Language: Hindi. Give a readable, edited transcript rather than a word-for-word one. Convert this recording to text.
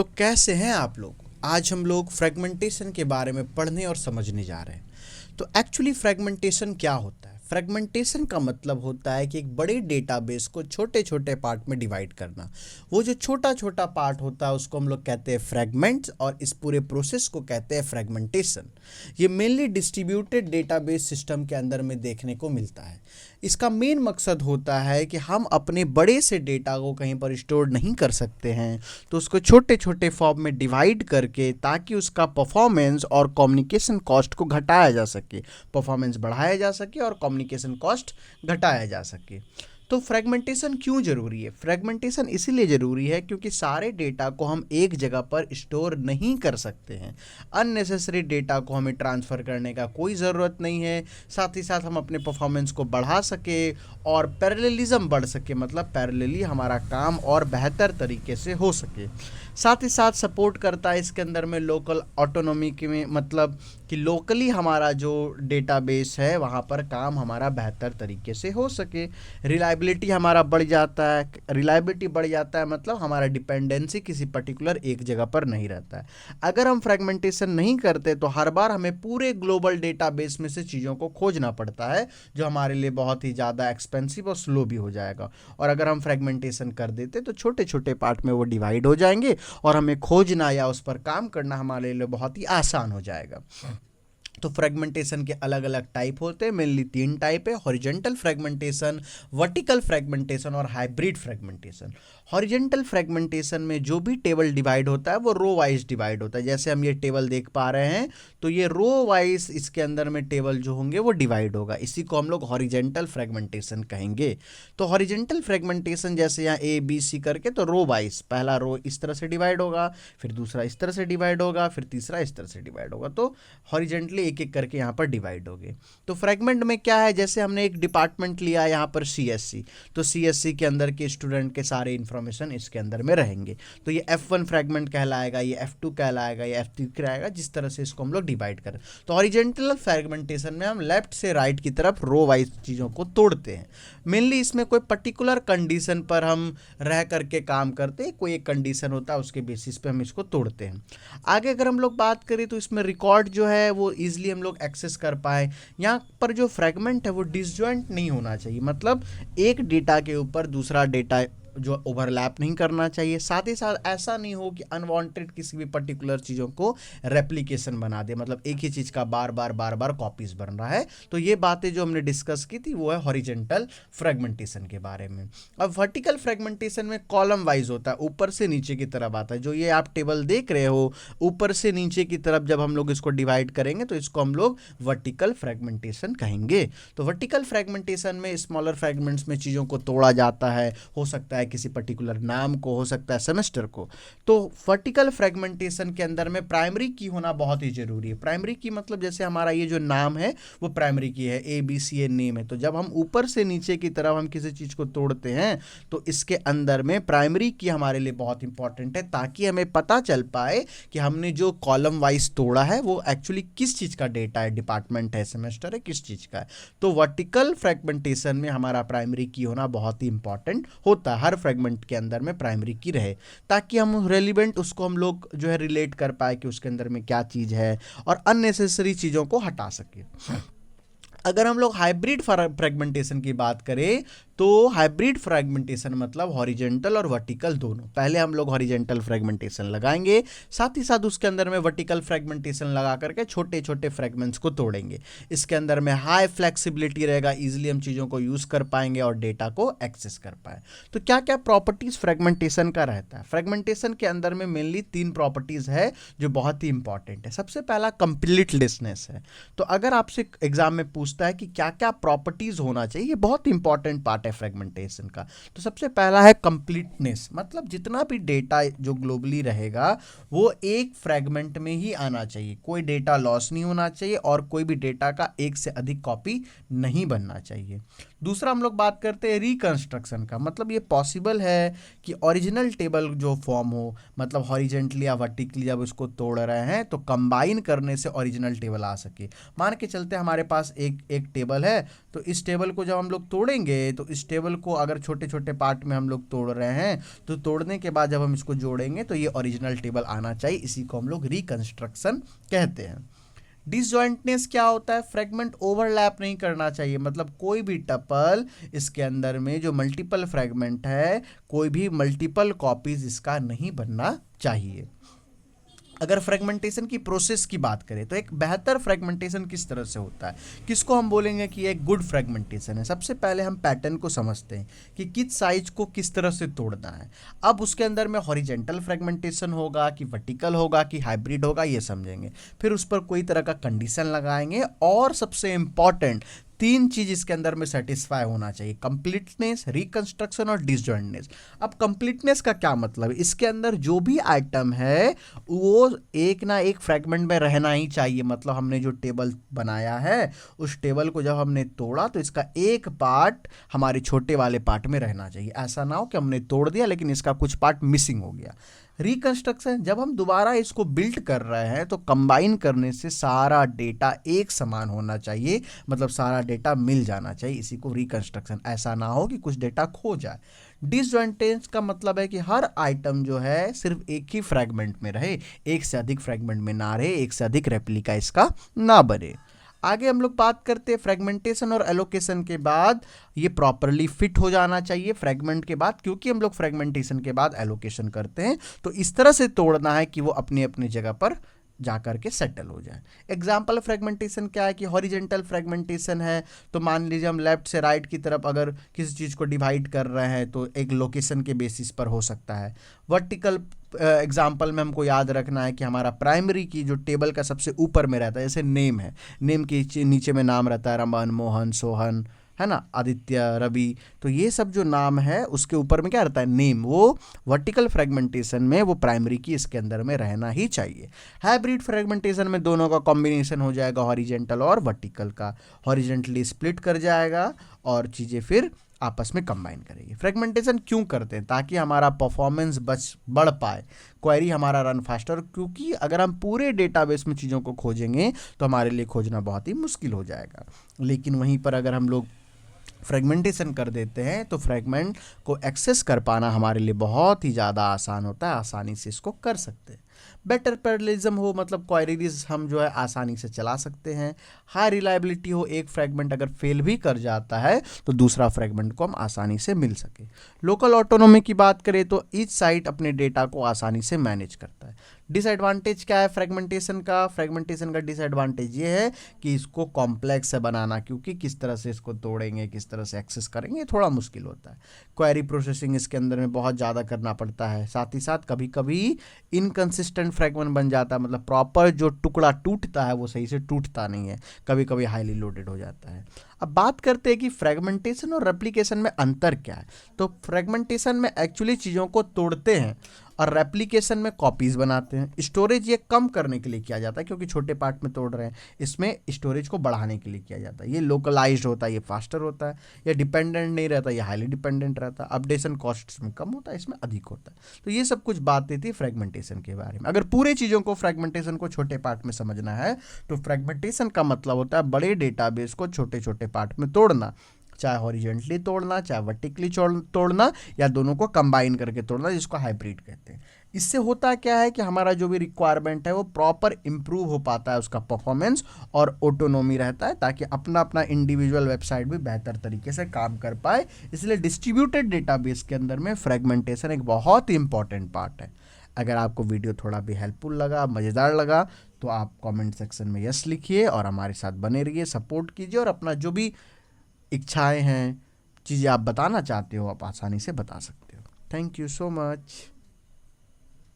तो कैसे हैं आप लोग? आज हम लोग फ्रेगमेंटेशन के बारे में पढ़ने और समझने जा रहे हैं। तो एक्चुअली फ्रेगमेंटेशन क्या होता है? फ्रेगमेंटेशन का मतलब होता है कि एक बड़े डेटाबेस को छोटे छोटे पार्ट में डिवाइड करना। वो जो छोटा छोटा पार्ट होता है उसको हम लोग कहते हैं फ्रेगमेंट्स, और इस पूरे प्रोसेस को कहते हैं फ्रेगमेंटेशन। ये मेनली डिस्ट्रीब्यूटेड डेटाबेस सिस्टम के अंदर में देखने को मिलता है। इसका मेन मकसद होता है कि हम अपने बड़े से डेटा को कहीं पर स्टोर नहीं कर सकते हैं, तो उसको छोटे छोटे फॉर्म में डिवाइड करके ताकि उसका परफॉर्मेंस और कम्युनिकेशन कॉस्ट को घटाया जा सके, परफॉर्मेंस बढ़ाया जा सके और कम्युनिकेशन कॉस्ट घटाया जा सके। तो फ्रेगमेंटेशन क्यों ज़रूरी है? फ्रेगमेंटेशन इसीलिए ज़रूरी है क्योंकि सारे डेटा को हम एक जगह पर स्टोर नहीं कर सकते हैं। अननेसेसरी डेटा को हमें ट्रांसफ़र करने का कोई ज़रूरत नहीं है। साथ ही साथ हम अपने परफॉर्मेंस को बढ़ा सके और पैरेललिज्म बढ़ सके, मतलब पैरेलली हमारा काम और बेहतर तरीके से हो सके। साथ ही साथ सपोर्ट करता है इसके अंदर में लोकल ऑटोनॉमी के में, मतलब कि लोकली हमारा जो डेटाबेस है वहाँ पर काम हमारा बेहतर तरीके से हो सके। रिलायबिलिटी हमारा बढ़ जाता है। रिलायबिलिटी बढ़ जाता है मतलब हमारा डिपेंडेंसी किसी पर्टिकुलर एक जगह पर नहीं रहता है। अगर हम फ्रेगमेंटेशन नहीं करते तो हर बार हमें पूरे ग्लोबल डेटाबेस में से चीज़ों को खोजना पड़ता है, जो हमारे लिए बहुत ही ज़्यादा एक्सपेंसिव और स्लो भी हो जाएगा। और अगर हम फ्रेगमेंटेशन कर देते तो छोटे छोटे पार्ट में वो डिवाइड हो जाएंगे और हमें खोजना या उस पर काम करना हमारे लिए बहुत ही आसान हो जाएगा। तो फ्रेगमेंटेशन के अलग अलग टाइप होते हैं, मेनली 3 टाइप है: हॉरिजॉन्टल फ्रेगमेंटेशन, वर्टिकल फ्रेगमेंटेशन और हाइब्रिड फ्रेगमेंटेशन। हॉरिजॉन्टल फ्रेगमेंटेशन में जो भी टेबल डिवाइड होता है वो रो वाइज डिवाइड होता है। जैसे हम ये टेबल देख पा रहे हैं तो ये रो वाइज इसके अंदर में टेबल जो होंगे वो डिवाइड होगा। इसी को हम लोग हॉरिजॉन्टल फ्रेगमेंटेशन कहेंगे। तो हॉरिजॉन्टल फ्रेगमेंटेशन जैसे यहाँ ए बी सी करके, तो रो वाइज पहला रो इस तरह से डिवाइड होगा, फिर दूसरा इस तरह से डिवाइड होगा, फिर तीसरा इस तरह से डिवाइड होगा। तो हॉरिजेंटली एक एक करके यहाँ पर डिवाइड हो गए। तो फ्रेगमेंट में क्या है, जैसे हमने एक डिपार्टमेंट लिया यहाँ पर सीएससी, तो सीएससी के अंदर के स्टूडेंट के सारे इन्फॉर्मेशन इसके अंदर में रहेंगे। तो ये F1 फ्रेगमेंट कहलाएगा, ये F2 कहलाएगा, ये F3 कहलाएगा, जिस तरह से इसको हम लोग डिवाइड करें। तो हॉरिजेंटल फ्रेगमेंटेशन में हम लेफ्ट से राइट की तरफ रो वाइज चीज़ों को तोड़ते हैं। मेनली इसमें कोई पर्टिकुलर कंडीशन पर हम रह करके काम करते हैं, कोई एक कंडीशन होता है उसके बेसिस पे हम इसको तोड़ते हैं। आगे अगर हम लोग बात करें तो इसमें रिकॉर्ड जो है वो ईजिली हम लोग एक्सेस कर पाए। यहाँ पर जो फ्रेगमेंट है वो डिसजॉइंट नहीं होना चाहिए, मतलब एक डेटा के ऊपर दूसरा डेटा जो ओवरलैप नहीं करना चाहिए। साथ ही साथ ऐसा नहीं हो कि अनवांटेड किसी भी पर्टिकुलर चीज़ों को रेप्लिकेशन बना दे, मतलब एक ही चीज़ का बार बार कॉपीज बन रहा है। तो ये बातें जो हमने डिस्कस की थी वो है हॉरिजॉन्टल फ्रेगमेंटेशन के बारे में। अब वर्टिकल फ्रेगमेंटेशन में कॉलम वाइज होता है, ऊपर से नीचे की तरफ आता है। जो ये आप टेबल देख रहे हो ऊपर से नीचे की तरफ जब हम लोग इसको डिवाइड करेंगे तो इसको हम लोग वर्टिकल फ्रेगमेंटेशन कहेंगे। तो वर्टिकल फ्रेगमेंटेशन में स्मॉलर फ्रेगमेंट्स में चीज़ों को तोड़ा जाता है, हो सकता है किसी पर्टिकुलर नाम को, हो सकता है सेमेस्टर को। तो वर्टिकल फ्रेगमेंटेशन के अंदर में प्राइमरी की होना बहुत ही जरूरी है। प्राइमरी की मतलब जैसे हमारा ये जो नाम है वो प्राइमरी की है, A B C a name है। तो जब हम ऊपर से नीचे की तरफ हम किसी चीज़ को तोड़ते हैं तो इसके अंदर में प्राइमरी की हमारे लिए बहुत इंपॉर्टेंट है, ताकि हमें पता चल पाए कि हमने जो कॉलम वाइज तोड़ा है वो एक्चुअली किस चीज़ का डेटा है, डिपार्टमेंट है, सेमेस्टर है, किस चीज़ का है। तो वर्टिकल फ्रेगमेंटेशन में हमारा प्राइमरी की होना बहुत ही इंपॉर्टेंट होता है। हर फ्रेगमेंट के अंदर में प्राइमरी की रहे ताकि हम रेलिवेंट उसको हम लोग जो है रिलेट कर पाए कि उसके अंदर में क्या चीज़ है और अननेसेसरी चीज़ों को हटा सके। अगर हम लोग हाइब्रिड फ्रेगमेंटेशन की बात करें तो हाइब्रिड फ्रेगमेंटेशन मतलब हॉरिजॉन्टल और वर्टिकल दोनों। पहले हम लोग हॉरिजॉन्टल फ्रेगमेंटेशन लगाएंगे, साथ ही साथ उसके अंदर में वर्टिकल फ्रेगमेंटेशन लगा करके छोटे छोटे फ्रेगमेंट्स को तोड़ेंगे। इसके अंदर में हाई फ्लेक्सिबिलिटी रहेगा, इजीली हम चीज़ों को यूज़ कर पाएंगे और डेटा को एक्सेस कर पाए। तो क्या क्या प्रॉपर्टीज़ फ्रेगमेंटेशन का रहता है? फ्रेगमेंटेशन के अंदर में मेनली 3 प्रॉपर्टीज़ है जो बहुत ही इंपॉर्टेंट है। सबसे पहला कंप्लीटनेस है। तो अगर आपसे एग्जाम में पूछता है कि क्या क्या प्रॉपर्टीज़ होना चाहिए, ये बहुत इंपॉर्टेंट पार्ट है फ्रेगमेंटेशन का। तो सबसे पहला है कंप्लीटनेस, मतलब जितना भी डेटा जो ग्लोबली रहेगा वो एक फ्रेगमेंट में ही आना चाहिए, कोई डेटा लॉस नहीं होना चाहिए और कोई भी डेटा का एक से अधिक कॉपी नहीं बनना चाहिए। दूसरा हम लोग बात करते हैं रिकंस्ट्रक्शन का, मतलब ये पॉसिबल है कि ओरिजिनल टेबल जो फॉर्म हो, मतलब हॉरिजेंटली या वर्टिकली जब उसको तोड़ रहे हैं तो कंबाइन करने से ओरिजिनल टेबल आ सके। मान के चलते हमारे पास एक एक टेबल है, तो इस टेबल को जब हम लोग तोड़ेंगे तो इस टेबल को अगर छोटे छोटे पार्ट में हम लोग तोड़ रहे हैं तो तोड़ने के बाद जब हम इसको जोड़ेंगे तो ये ओरिजिनल टेबल आना चाहिए। इसी को हम लोग रिकंस्ट्रक्शन कहते हैं। डिसजॉइंटनेस क्या होता है? फ्रेगमेंट ओवरलैप नहीं करना चाहिए, मतलब कोई भी टपल इसके अंदर में जो मल्टीपल फ्रेगमेंट है, कोई भी मल्टीपल कॉपीज इसका नहीं बनना चाहिए। अगर फ्रेगमेंटेशन की प्रोसेस की बात करें तो एक बेहतर फ्रेगमेंटेशन किस तरह से होता है, किसको हम बोलेंगे कि एक गुड फ्रेगमेंटेशन है? सबसे पहले हम पैटर्न को समझते हैं कि किस साइज को किस तरह से तोड़ना है। अब उसके अंदर में हॉरिजेंटल फ्रेगमेंटेशन होगा कि वर्टिकल होगा कि हाइब्रिड होगा, ये समझेंगे। फिर उस पर कोई तरह का कंडीशन लगाएंगे और सबसे इंपॉर्टेंट 3 चीज इसके अंदर में सेटिस्फाई होना चाहिए: कंप्लीटनेस, रिकंस्ट्रक्शन और डिसजॉइंटनेस। अब कंप्लीटनेस का क्या मतलब है? इसके अंदर जो भी आइटम है वो एक ना एक फ्रेगमेंट में रहना ही चाहिए। मतलब हमने जो टेबल बनाया है उस टेबल को जब हमने तोड़ा तो इसका एक पार्ट हमारे छोटे वाले पार्ट में रहना चाहिए। ऐसा ना हो कि हमने तोड़ दिया लेकिन इसका कुछ पार्ट मिसिंग हो गया। रिकंस्ट्रक्शन, जब हम दोबारा इसको बिल्ड कर रहे हैं तो कंबाइन करने से सारा डेटा एक समान होना चाहिए, मतलब सारा डेटा मिल जाना चाहिए। इसी को रिकंस्ट्रक्शन। ऐसा ना हो कि कुछ डेटा खो जाए। डिसजॉइंटेंस का मतलब है कि हर आइटम जो है सिर्फ एक ही फ्रेगमेंट में रहे, एक से अधिक फ्रेगमेंट में ना रहे, एक से अधिक रेप्लिका इसका ना बने। आगे हम लोग बात करते हैं फ्रेगमेंटेशन और एलोकेशन के बाद ये प्रॉपरली फिट हो जाना चाहिए फ्रेगमेंट के बाद, क्योंकि हम लोग फ्रेगमेंटेशन के बाद एलोकेशन करते हैं तो इस तरह से तोड़ना है कि वो अपनी अपनी जगह पर जाकर के सेटल हो जाए। एग्जाम्पल फ्रेगमेंटेशन क्या है कि हॉरिजेंटल फ्रेगमेंटेशन है तो मान लीजिए हम लेफ्ट से राइट की तरफ अगर किसी चीज़ को डिवाइड कर रहे हैं तो एक लोकेशन के बेसिस पर हो सकता है। वर्टिकल एग्जाम्पल में हमको याद रखना है कि हमारा प्राइमरी की जो टेबल का सबसे ऊपर में रहता है, जैसे नेम है, नेम के नीचे में नाम रहता है रमन, मोहन, सोहन, है ना, आदित्य, रवि, तो ये सब जो नाम है उसके ऊपर में क्या रहता है? नेम। वो वर्टिकल फ्रेगमेंटेशन में वो प्राइमरी की इसके अंदर में रहना ही चाहिए। हाइब्रिड फ्रेगमेंटेशन में दोनों का कॉम्बिनेशन हो जाएगा, हॉरिजेंटल और वर्टिकल का। हॉरिजेंटली स्प्लिट कर जाएगा और चीज़ें फिर आपस में कंबाइन करेगी। फ्रेगमेंटेशन क्यों करते हैं? ताकि हमारा परफॉर्मेंस बढ़ पाए, क्वेरी हमारा रन फास्टर, क्योंकि अगर हम पूरे डेटाबेस में चीज़ों को खोजेंगे तो हमारे लिए खोजना बहुत ही मुश्किल हो जाएगा। लेकिन वहीं पर अगर हम लोग फ्रेगमेंटेशन कर देते हैं तो फ्रेगमेंट को एक्सेस कर पाना हमारे लिए बहुत ही ज़्यादा आसान होता है, आसानी से इसको कर सकते हैं। बेटर पैरेललिज्म हो, मतलब क्वेरीज हम जो है आसानी से चला सकते हैं। हाई रिलायबिलिटी हो, एक फ्रेगमेंट अगर फेल भी कर जाता है तो दूसरा फ्रेगमेंट को हम आसानी से मिल सके। लोकल ऑटोनोमी की बात करें तो ईच साइट अपने डेटा को आसानी से मैनेज करता है। डिसएडवांटेज क्या है फ्रेगमेंटेशन का? फ्रेगमेंटेशन का डिसएडवांटेज ये है कि इसको कॉम्प्लेक्स है बनाना, क्योंकि किस तरह से इसको तोड़ेंगे, किस तरह से एक्सेस करेंगे, थोड़ा मुश्किल होता है। क्वेरी प्रोसेसिंग इसके अंदर में बहुत ज़्यादा करना पड़ता है। साथ ही साथ कभी कभी इनकंसिस्टेंट फ्रेगमेंट बन जाता है, मतलब प्रॉपर जो टुकड़ा टूटता है वो सही से टूटता नहीं है, कभी कभी हाईली लोडेड हो जाता है। अब बात करते हैं कि फ्रेगमेंटेशन और रेप्लिकेशन में अंतर क्या है। तो फ्रेगमेंटेशन में एक्चुअली चीज़ों को तोड़ते हैं और रेप्लिकेशन में कॉपीज़ बनाते हैं। स्टोरेज ये कम करने के लिए किया जाता है, क्योंकि छोटे पार्ट में तोड़ रहे हैं, इसमें स्टोरेज को बढ़ाने के लिए किया जाता है। ये लोकलाइज्ड होता है, ये फास्टर होता है, ये डिपेंडेंट नहीं रहता, ये हाईली डिपेंडेंट रहता है। अपडेशन कॉस्ट इसमें कम होता है, इसमें अधिक होता है। तो ये सब कुछ बातें थी फ्रेगमेंटेशन के बारे में। अगर पूरे चीज़ों को फ्रेगमेंटेशन को छोटे पार्ट में समझना है तो फ्रेगमेंटेशन का मतलब होता है बड़े डेटाबेस को छोटे छोटे पार्ट में तोड़ना, चाहे हॉरिजेंटली तोड़ना, चाहे वर्टिकली तोड़ना, या दोनों को कंबाइन करके तोड़ना, जिसको हाइब्रिड कहते हैं। इससे होता क्या है कि हमारा जो भी रिक्वायरमेंट है वो प्रॉपर इंप्रूव हो पाता है, उसका परफॉर्मेंस और ऑटोनोमी रहता है, ताकि अपना अपना इंडिविजुअल वेबसाइट भी बेहतर तरीके से काम कर पाए। इसलिए डिस्ट्रीब्यूटेड डेटाबेस के अंदर में फ्रेगमेंटेशन एक बहुत ही इंपॉर्टेंट पार्ट है। अगर आपको वीडियो थोड़ा भी हेल्पफुल लगा, मज़ेदार लगा, तो आप कमेंट सेक्शन में यस लिखिए और हमारे साथ बने रहिए, सपोर्ट कीजिए, और अपना जो भी इच्छाएं हैं, चीज़ें आप बताना चाहते हो, आप आसानी से बता सकते हो। Thank you so much.